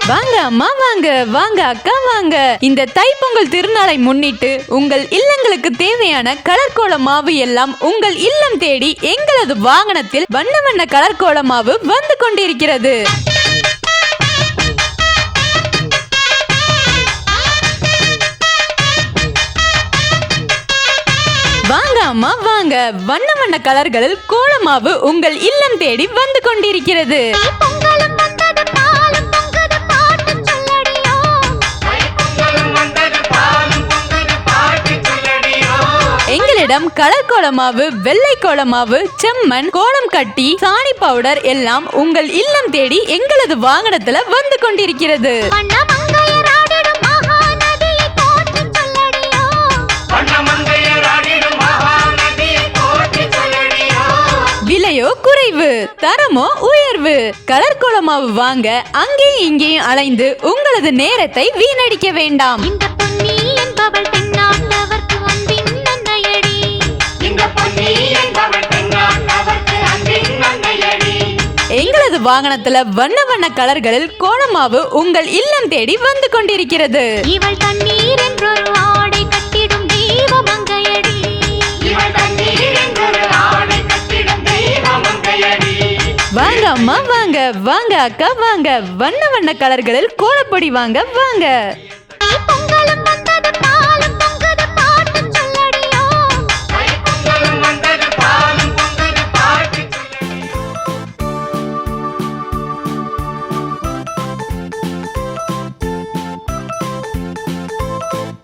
வாங்க அம்மா வாங்க, வாங்க அக்கா வாங்க. இந்த தைப்பொங்கல் திருநாளை முன்னிட்டு உங்கள் இல்லங்களுக்கு தேவையான கலர்கோல மாவு எல்லாம் உங்கள் இல்லம் தேடி எங்களது வாகனத்தில் வண்ண வண்ண கலர்கோல மாவு வந்து கொண்டிருக்கிறது. வாங்க அம்மா வாங்க, வண்ண வண்ண கலர்களில் கோலமாவு உங்கள் இல்லம் தேடி வந்து கொண்டிருக்கிறது. எங்களிடம் கலர் கோலமாவு, வெள்ளை கோலமாவு, செம்மண், கோலம் கட்டி, சாணி பவுடர் எல்லாம் உங்கள் இல்லம் தேடி எங்களது வாகனத்துல வந்து கொண்டிருக்கிறது. விலையோ குறைவு, தரமோ உயர்வு. கலர் கோலமாவு வாங்க அங்கேயும் இங்கேயும் அலைந்து உங்களது நேரத்தை வீணடிக்க வேண்டாம். எங்களது வாகனத்துல வண்ண வண்ண கலர்களில் கோலமாவு உங்கள் இல்லம் தேடி வந்து கொண்டிருக்கிறது. இவள் தண்ணீர் என்றொரு ஆடை கட்டிடும் தெய்வ மங்கையடி. வாங்க அம்மா வாங்க, வாங்க அக்கா வாங்க, வண்ண வண்ண கலர்களில் கோலப்பொடி வாங்க வாங்க. பொங்கலும்